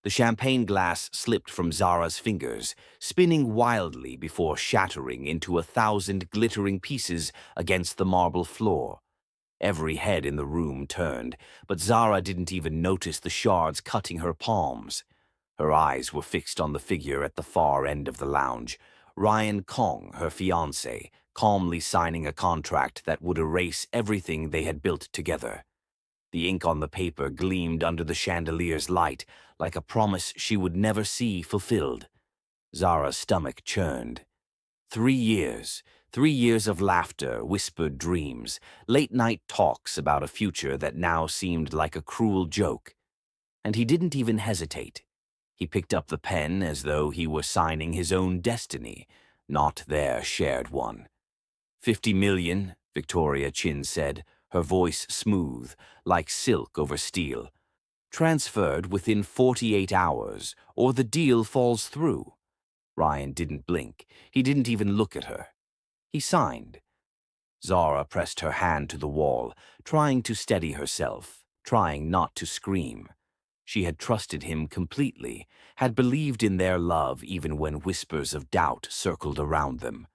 The champagne glass slipped from Zara's fingers, spinning wildly before shattering into 1,000 glittering pieces against the marble floor. Every head in the room turned, but Zara didn't even notice the shards cutting her palms. Her eyes were fixed on the figure at the far end of the lounge, Ryan Kong, her fiancé, calmly signing a contract that would erase everything they had built together. The ink on the paper gleamed under the chandelier's light, like a promise she would never see fulfilled. Zara's stomach churned. 3 years, 3 years of laughter, whispered dreams, late-night talks about a future that now seemed like a cruel joke. And he didn't even hesitate. He picked up the pen as though he were signing his own destiny, not their shared one. 50 million, Victoria Chin said, her voice smooth, like silk over steel. Transferred within 48 hours, or the deal falls through. Ryan didn't blink. He didn't even look at her. He signed. Zara pressed her hand to the wall, trying to steady herself, trying not to scream. She had trusted him completely, had believed in their love even when whispers of doubt circled around them.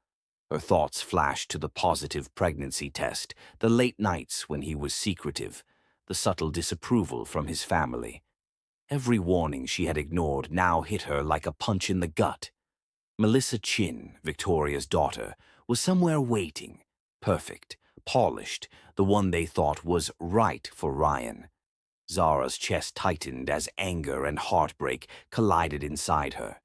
Her thoughts flashed to the positive pregnancy test, the late nights when he was secretive, the subtle disapproval from his family. Every warning she had ignored now hit her like a punch in the gut. Melissa Chin, Victoria's daughter, was somewhere waiting, perfect, polished, the one they thought was right for Ryan. Zara's chest tightened as anger and heartbreak collided inside her.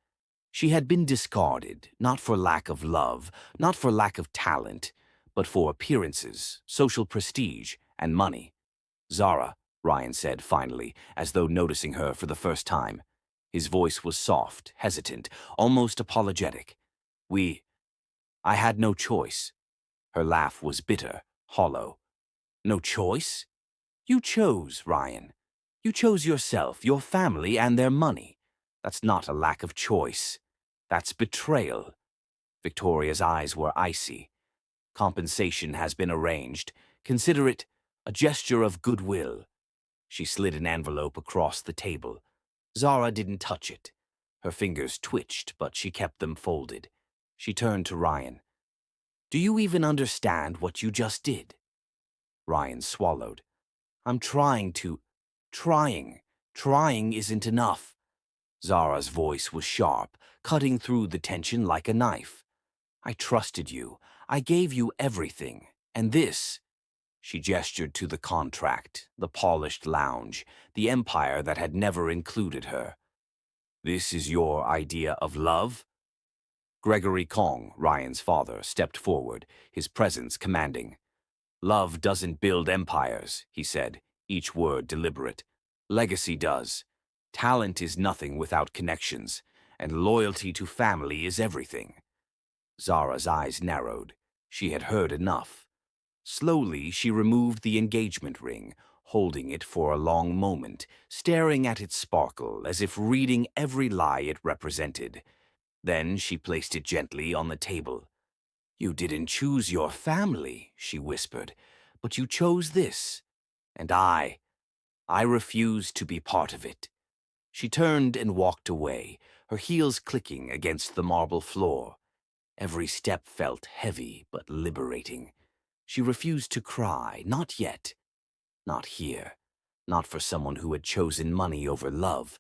She had been discarded, not for lack of love, not for lack of talent, but for appearances, social prestige, and money. Zara, Ryan said finally, as though noticing her for the first time. His voice was soft, hesitant, almost apologetic. I had no choice. Her laugh was bitter, hollow. No choice? You chose, Ryan. You chose yourself, your family, and their money. That's not a lack of choice. That's betrayal. Victoria's eyes were icy. Compensation has been arranged. Consider it a gesture of goodwill. She slid an envelope across the table. Zara didn't touch it. Her fingers twitched, but she kept them folded. She turned to Ryan. Do you even understand what you just did? Ryan swallowed. I'm trying to. Trying. Trying isn't enough. Zara's voice was sharp, cutting through the tension like a knife. I trusted you. I gave you everything. And this. She gestured to the contract, the polished lounge, the empire that had never included her. This is your idea of love? Gregory Kong, Ryan's father, stepped forward, his presence commanding. Love doesn't build empires, he said, each word deliberate. Legacy does. Talent is nothing without connections, and loyalty to family is everything. Zara's eyes narrowed. She had heard enough. Slowly, she removed the engagement ring, holding it for a long moment, staring at its sparkle as if reading every lie it represented. Then she placed it gently on the table. You didn't choose your family, she whispered, but you chose this. And I refuse to be part of it. She turned and walked away, her heels clicking against the marble floor. Every step felt heavy but liberating. She refused to cry, not yet. Not here. Not for someone who had chosen money over love.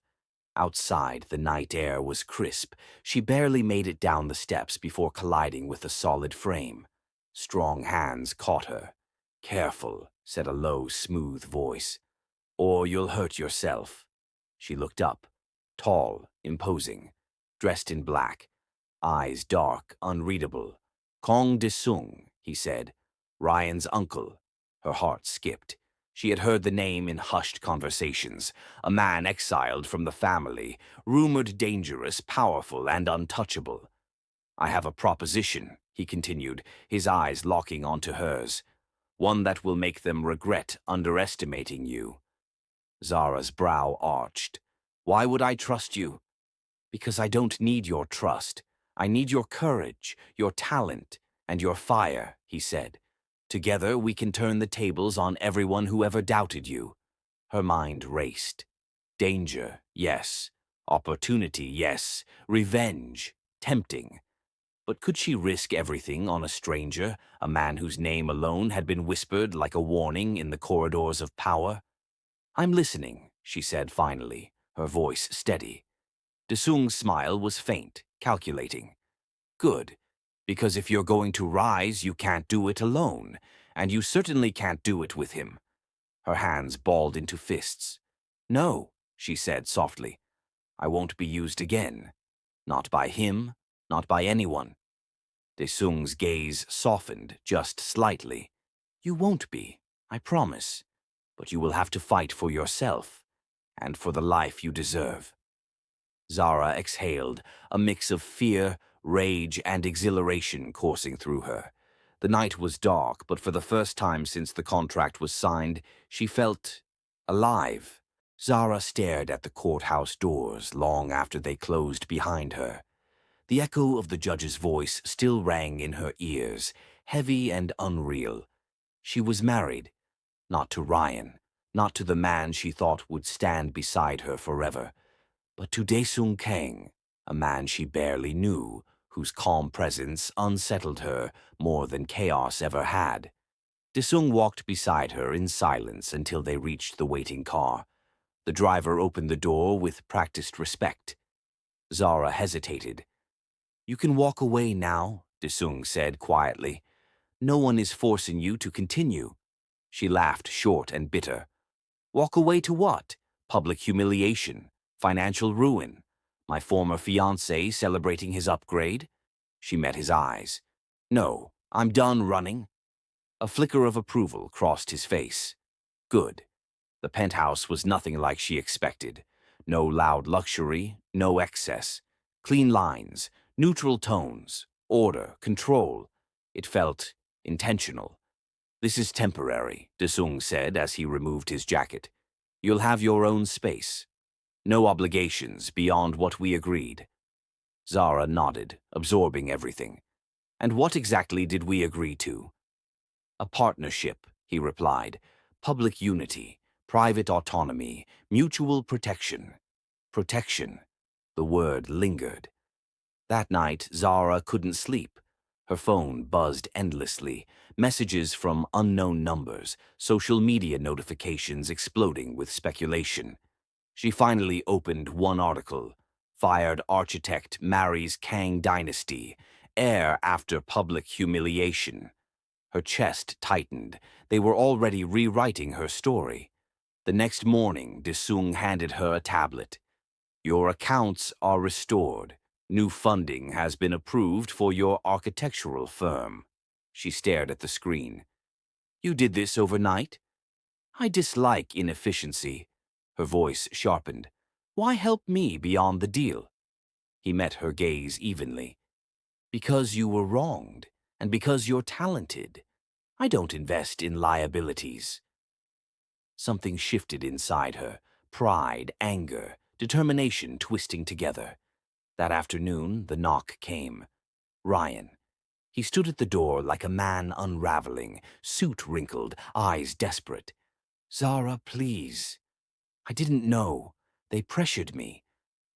Outside, the night air was crisp. She barely made it down the steps before colliding with a solid frame. Strong hands caught her. Careful, said a low, smooth voice. Or you'll hurt yourself. She looked up. Tall, imposing. Dressed in black. Eyes dark, unreadable. Kong De-sung, he said. Ryan's uncle. Her heart skipped. She had heard the name in hushed conversations, a man exiled from the family, rumored dangerous, powerful, and untouchable. I have a proposition, he continued, his eyes locking onto hers. One that will make them regret underestimating you. Zara's brow arched. Why would I trust you? Because I don't need your trust. I need your courage, your talent, and your fire, he said. Together we can turn the tables on everyone who ever doubted you. Her mind raced. Danger, yes, Opportunity, yes. Revenge. Tempting. But could she risk everything on a stranger, a man whose name alone had been whispered like a warning in the corridors of power? "I'm listening," she said finally, her voice steady. Desung's smile was faint, calculating. "Good, because if you're going to rise, you can't do it alone, and you certainly can't do it with him." Her hands balled into fists. "No," she said softly. "I won't be used again. Not by him, not by anyone." Desung's gaze softened just slightly. "You won't be, I promise. But you will have to fight for yourself, and for the life you deserve." Zara exhaled, a mix of fear, rage, and exhilaration coursing through her. The night was dark, but for the first time since the contract was signed, she felt alive. Zara stared at the courthouse doors long after they closed behind her. The echo of the judge's voice still rang in her ears, heavy and unreal. She was married, not to Ryan, not to the man she thought would stand beside her forever, but to Daesung Kang, a man she barely knew, whose calm presence unsettled her more than chaos ever had. Daesung walked beside her in silence until they reached the waiting car. The driver opened the door with practiced respect. Zara hesitated. "You can walk away now," Daesung said quietly. "No one is forcing you to continue." She laughed short and bitter. "Walk away to what? Public humiliation? Financial ruin? My former fiancé celebrating his upgrade?" She met his eyes. "No, I'm done running." A flicker of approval crossed his face. Good. The penthouse was nothing like she expected. No loud luxury, no excess. Clean lines, neutral tones, order, control. It felt intentional. "This is temporary," Daesung said as he removed his jacket. "You'll have your own space. No obligations beyond what we agreed." Zara nodded, absorbing everything. "And what exactly did we agree to?" "A partnership," he replied. "Public unity, private autonomy, mutual protection." Protection. The word lingered. That night, Zara couldn't sleep. Her phone buzzed endlessly, messages from unknown numbers, social media notifications exploding with speculation. She finally opened one article. "Fired architect marries Kang dynasty, heir after public humiliation." Her chest tightened. They were already rewriting her story. The next morning, Daesung handed her a tablet. "Your accounts are restored. New funding has been approved for your architectural firm." She stared at the screen. "You did this overnight?" "I dislike inefficiency." Her voice sharpened. "Why help me beyond the deal?" He met her gaze evenly. "Because you were wronged, and because you're talented. I don't invest in liabilities." Something shifted inside her, pride, anger, determination twisting together. That afternoon, the knock came. Ryan. He stood at the door like a man unraveling, suit wrinkled, eyes desperate. "Zara, please." "I didn't know. They pressured me."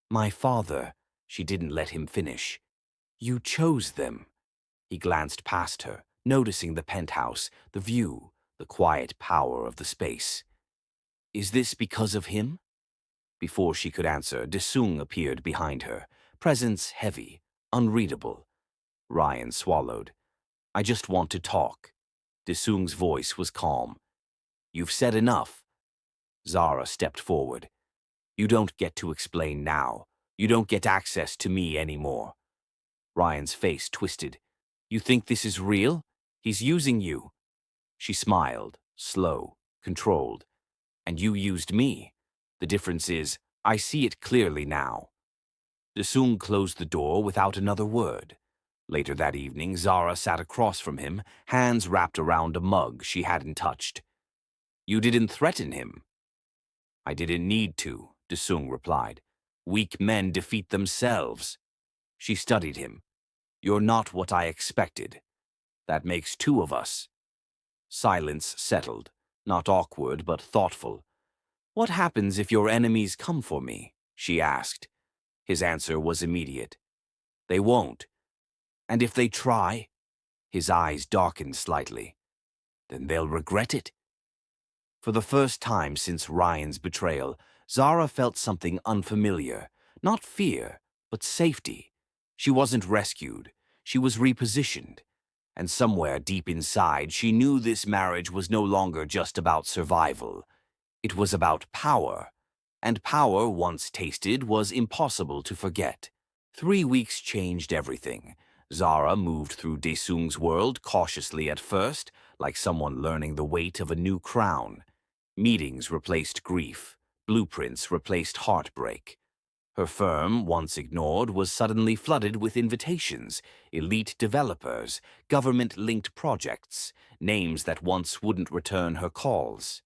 "My father." She didn't let him finish. "You chose them." He glanced past her, noticing the penthouse, the view, the quiet power of the space. "Is this because of him?" Before she could answer, Daesung appeared behind her, presence heavy, unreadable. Ryan swallowed. "I just want to talk." Daesung's voice was calm. "You've said enough." Zara stepped forward. "You don't get to explain now. You don't get access to me anymore." Ryan's face twisted. "You think this is real? He's using you." She smiled, slow, controlled. "And you used me. The difference is, I see it clearly now." Daesung closed the door without another word. Later that evening, Zara sat across from him, hands wrapped around a mug she hadn't touched. "You didn't threaten him." "I didn't need to," Daesung replied. "Weak men defeat themselves." She studied him. "You're not what I expected. That makes two of us." Silence settled, not awkward but thoughtful. "What happens if your enemies come for me?" she asked. His answer was immediate. They won't. And if they try, his eyes darkened slightly, then they'll regret it. For the first time since Ryan's betrayal, Zara felt something unfamiliar. Not fear, but safety. She wasn't rescued. She was repositioned. And somewhere deep inside, she knew this marriage was no longer just about survival. It was about power. And power, once tasted, was impossible to forget. 3 weeks changed everything. Zara moved through Daesung's world cautiously at first, like someone learning the weight of a new crown. Meetings replaced grief. Blueprints replaced heartbreak. Her firm, once ignored, was suddenly flooded with invitations, elite developers, government-linked projects, names that once wouldn't return her calls.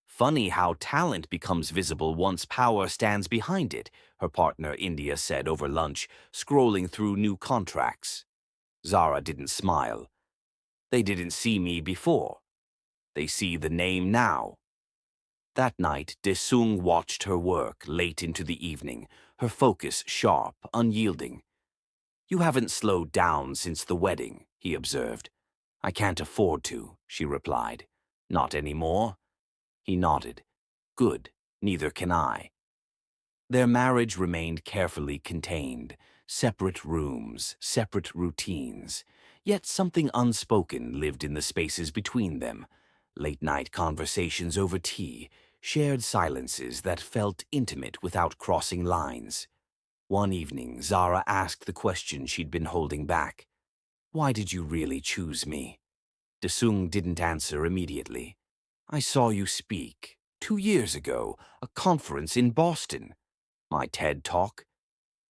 Funny how talent becomes visible once power stands behind it, her partner India said over lunch, scrolling through new contracts. Zara didn't smile. They didn't see me before. They see the name now. That night, Daesung watched her work late into the evening, her focus sharp, unyielding. "You haven't slowed down since the wedding," he observed. "I can't afford to," she replied. "Not anymore." He nodded. "Good, neither can I." Their marriage remained carefully contained, separate rooms, separate routines. Yet something unspoken lived in the spaces between them. Late-night conversations over tea, shared silences that felt intimate without crossing lines. One evening, Zara asked the question she'd been holding back. "Why did you really choose me?" Daesung didn't answer immediately. "I saw you speak, 2 years ago, a conference in Boston. My TED Talk.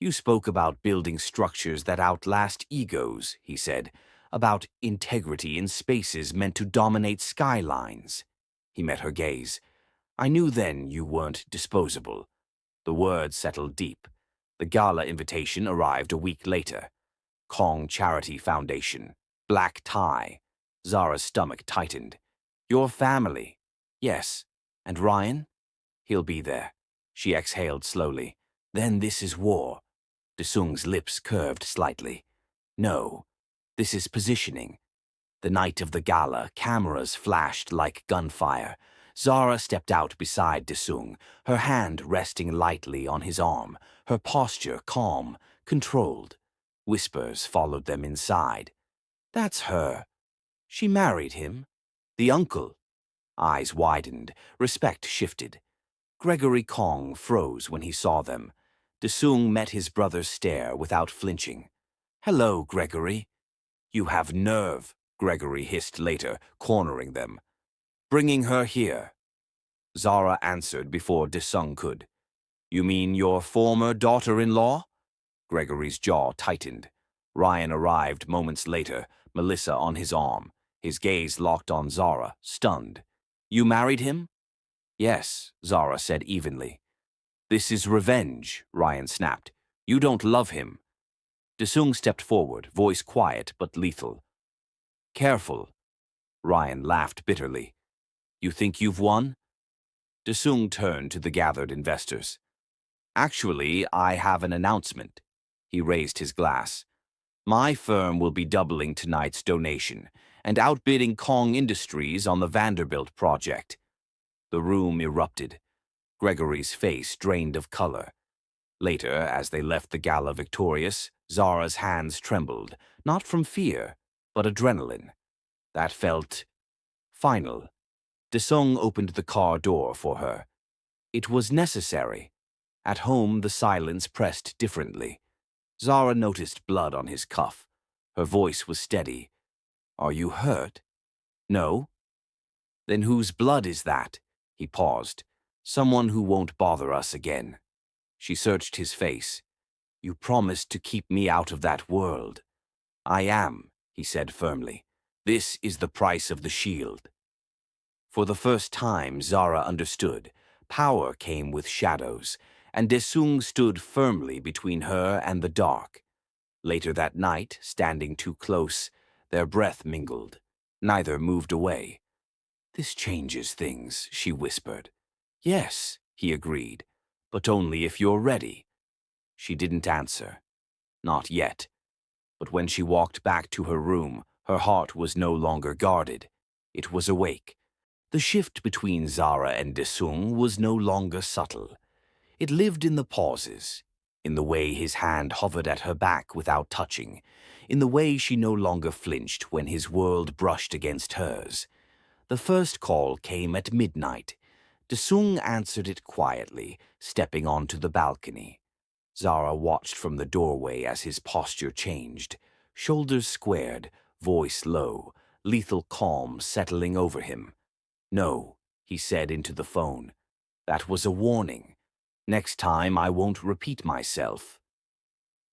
You spoke about building structures that outlast egos," he said, "about integrity in spaces meant to dominate skylines." He met her gaze. "I knew then you weren't disposable." The words settled deep. The gala invitation arrived a week later. Kong Charity Foundation. Black tie. Zara's stomach tightened. "Your family." "Yes. And Ryan?" "He'll be there." She exhaled slowly. "Then this is war." Daesung's lips curved slightly. "No. This is positioning." The night of the gala, cameras flashed like gunfire. Zara stepped out beside Daesung, her hand resting lightly on his arm, her posture calm, controlled. Whispers followed them inside. "That's her. She married him. The uncle." Eyes widened, respect shifted. Gregory Kong froze when he saw them. Daesung met his brother's stare without flinching. "Hello, Gregory." "You have nerve," Gregory hissed later, cornering them. "Bringing her here." Zara answered before Daesung could. "You mean your former daughter-in-law?" Gregory's jaw tightened. Ryan arrived moments later, Melissa on his arm. His gaze locked on Zara, stunned. "You married him?" "Yes," Zara said evenly. "This is revenge," Ryan snapped. "You don't love him." Daesung stepped forward, voice quiet but lethal. "Careful." Ryan laughed bitterly. "You think you've won?" Daesung turned to the gathered investors. "Actually, I have an announcement." He raised his glass. "My firm will be doubling tonight's donation and outbidding Kong Industries on the Vanderbilt project." The room erupted. Gregory's face drained of color. Later, as they left the gala victorious, Zara's hands trembled, not from fear, but adrenaline. That felt final. Daesung opened the car door for her. It was necessary. At home, the silence pressed differently. Zara noticed blood on his cuff. Her voice was steady. "Are you hurt?" "No." "Then whose blood is that?" He paused. "Someone who won't bother us again." She searched his face. "You promised to keep me out of that world." "I am," he said firmly. "This is the price of the shield." For the first time, Zara understood. Power came with shadows, and Daesung stood firmly between her and the dark. Later that night, standing too close, their breath mingled. Neither moved away. "This changes things," she whispered. "Yes," he agreed, "but only if you're ready." She didn't answer. Not yet. But when she walked back to her room, her heart was no longer guarded. It was awake. The shift between Zara and Desung was no longer subtle. It lived in the pauses, in the way his hand hovered at her back without touching, in the way she no longer flinched when his world brushed against hers. The first call came at midnight. Desung answered it quietly, stepping onto the balcony. Zara watched from the doorway as his posture changed, shoulders squared, voice low, lethal calm settling over him. "No," he said into the phone. "That was a warning. Next time I won't repeat myself."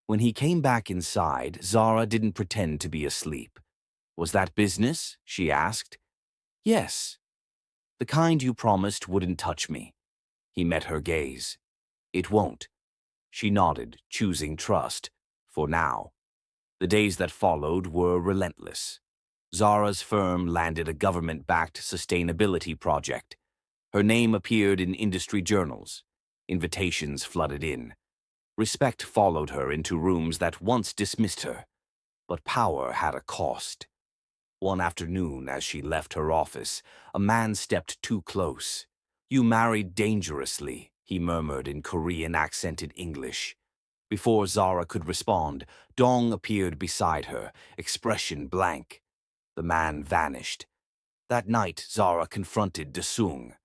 When he came back inside, Zara didn't pretend to be asleep. "Was that business?" she asked. "Yes. The kind you promised wouldn't touch me." He met her gaze. "It won't." She nodded, choosing trust, for now. The days that followed were relentless. Zara's firm landed a government-backed sustainability project. Her name appeared in industry journals. Invitations flooded in. Respect followed her into rooms that once dismissed her. But power had a cost. One afternoon, as she left her office, a man stepped too close. "You married dangerously," he murmured in Korean-accented English. Before Zara could respond, Dong appeared beside her, expression blank. The man vanished. That night, Zara confronted Desung.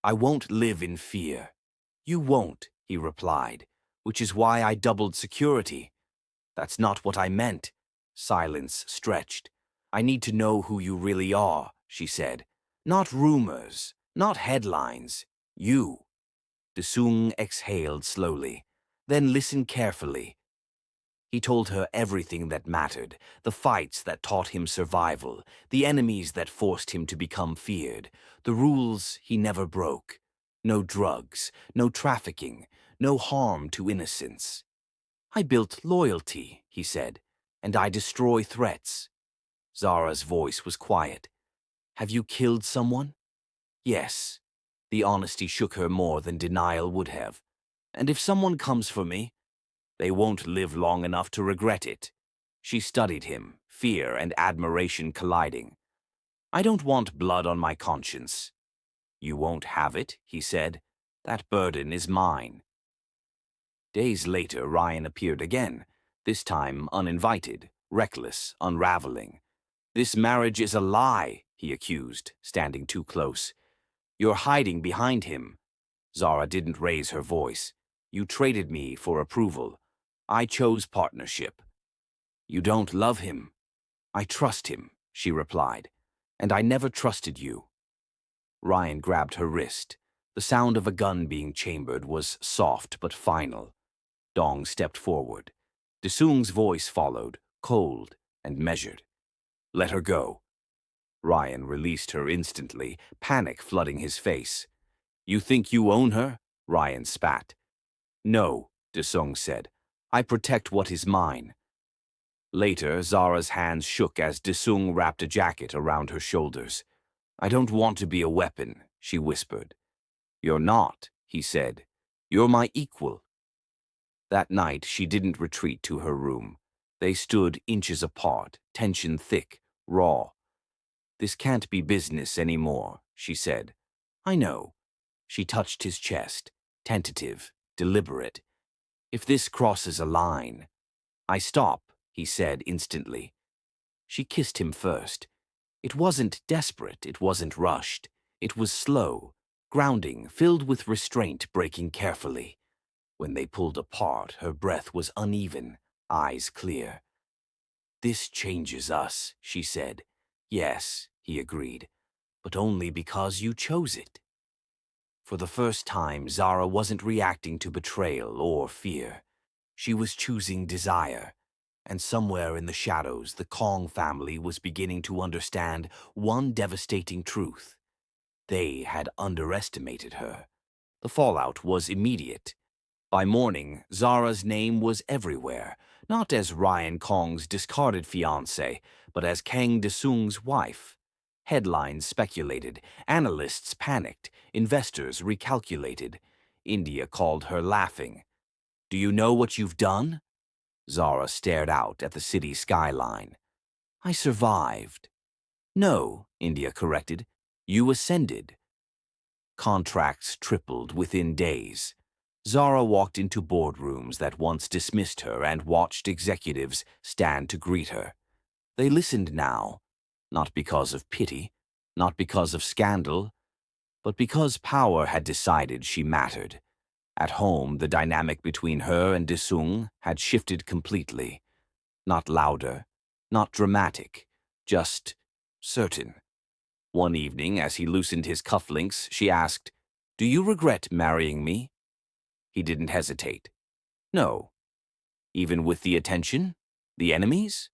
"I won't live in fear." "You won't," he replied, "which is why I doubled security." "That's not what I meant." Silence stretched. "I need to know who you really are," she said. "Not rumors, not headlines. You." Desung exhaled slowly. "Then listen carefully." He told her everything that mattered, the fights that taught him survival, the enemies that forced him to become feared, the rules he never broke. No drugs, no trafficking, no harm to innocence. "I built loyalty," he said, "and I destroy threats." Zara's voice was quiet. "Have you killed someone?" "Yes." The honesty shook her more than denial would have. "And if someone comes for me, they won't live long enough to regret it." She studied him, fear and admiration colliding. "I don't want blood on my conscience." "You won't have it," he said. "That burden is mine." Days later, Ryan appeared again, this time uninvited, reckless, unraveling. "This marriage is a lie," he accused, standing too close. "You're hiding behind him." Zara didn't raise her voice. "You traded me for approval. I chose partnership." "You don't love him." "I trust him," she replied. "And I never trusted you." Ryan grabbed her wrist. The sound of a gun being chambered was soft but final. Dong stepped forward. Desung's voice followed, cold and measured. "Let her go." Ryan released her instantly, panic flooding his face. "You think you own her?" Ryan spat. "No," Desung said. "I protect what is mine." Later, Zara's hands shook as Desung wrapped a jacket around her shoulders. "I don't want to be a weapon," she whispered. "You're not," he said. "You're my equal." That night, she didn't retreat to her room. They stood inches apart, tension thick, raw. "This can't be business anymore," she said. "I know." She touched his chest, tentative, deliberate. "If this crosses a line—" "I stop," he said instantly. She kissed him first. It wasn't desperate, it wasn't rushed. It was slow, grounding, filled with restraint breaking carefully. When they pulled apart, her breath was uneven, eyes clear. "This changes us," she said. "Yes," he agreed, "but only because you chose it." For the first time, Zara wasn't reacting to betrayal or fear. She was choosing desire. And somewhere in the shadows, the Kong family was beginning to understand one devastating truth. They had underestimated her. The fallout was immediate. By morning, Zara's name was everywhere, not as Ryan Kong's discarded fiancée, but as Kang Desung's wife. Headlines speculated, analysts panicked, investors recalculated. India called her laughing. Do you know what you've done? Zara stared out at the city skyline. I survived. No, India corrected. You ascended. Contracts tripled within days. Zara walked into boardrooms that once dismissed her and watched executives stand to greet her. They listened now, not because of pity, not because of scandal, but because power had decided she mattered. At home, the dynamic between her and Desung had shifted completely. Not louder, not dramatic, just certain. One evening, as he loosened his cufflinks, she asked, "Do you regret marrying me?" He didn't hesitate. No. Even with the attention? The enemies?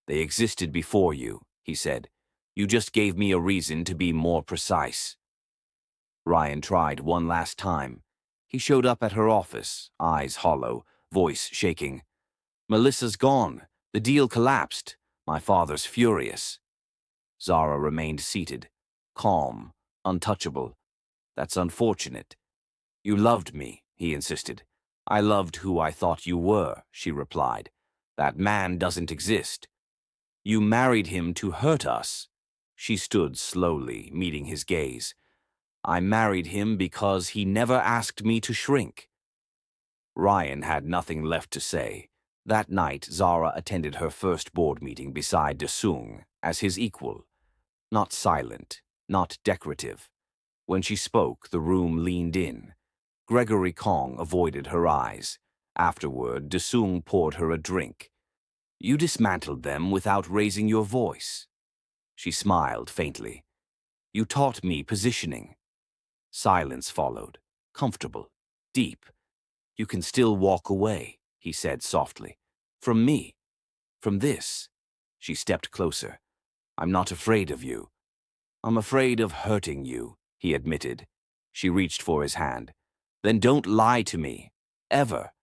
They existed before you, he said. You just gave me a reason to be more precise. Ryan tried one last time. He showed up at her office, eyes hollow, voice shaking. Melissa's gone. The deal collapsed. My father's furious. Zara remained seated, calm, untouchable. That's unfortunate. You loved me, he insisted. I loved who I thought you were, she replied. That man doesn't exist. You married him to hurt us. She stood slowly, meeting his gaze. I married him because he never asked me to shrink. Ryan had nothing left to say. That night, Zara attended her first board meeting beside Desung as his equal. Not silent, not decorative. When she spoke, the room leaned in. Gregory Kong avoided her eyes. Afterward, Desung poured her a drink. You dismantled them without raising your voice. She smiled faintly. You taught me positioning. Silence followed, comfortable, deep. You can still walk away, he said softly. From me. From this. She stepped closer. I'm not afraid of you. I'm afraid of hurting you, he admitted. She reached for his hand. Then don't lie to me. Ever.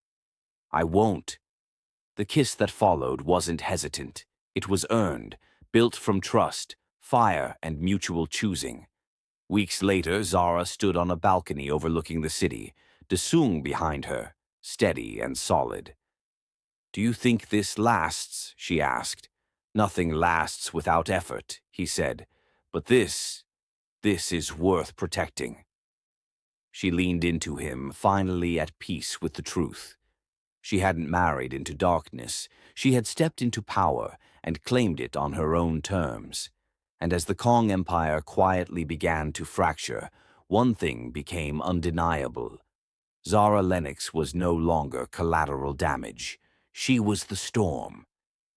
I won't. The kiss that followed wasn't hesitant. It was earned, built from trust, fire, and mutual choosing. Weeks later, Zara stood on a balcony overlooking the city, Desung behind her, steady and solid. Do you think this lasts? She asked. Nothing lasts without effort, he said. But this is worth protecting. She leaned into him, finally at peace with the truth. She hadn't married into darkness. She had stepped into power and claimed it on her own terms. And as the Kong Empire quietly began to fracture, one thing became undeniable. Zara Lennox was no longer collateral damage. She was the storm.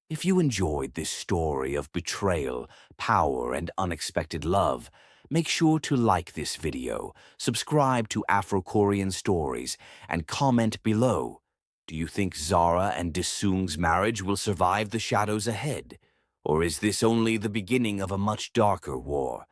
If you enjoyed this story of betrayal, power, and unexpected love, make sure to like this video, subscribe to Afro-Korean Stories, and comment below. Do you think Zara and Desung's marriage will survive the shadows ahead? Or is this only the beginning of a much darker war?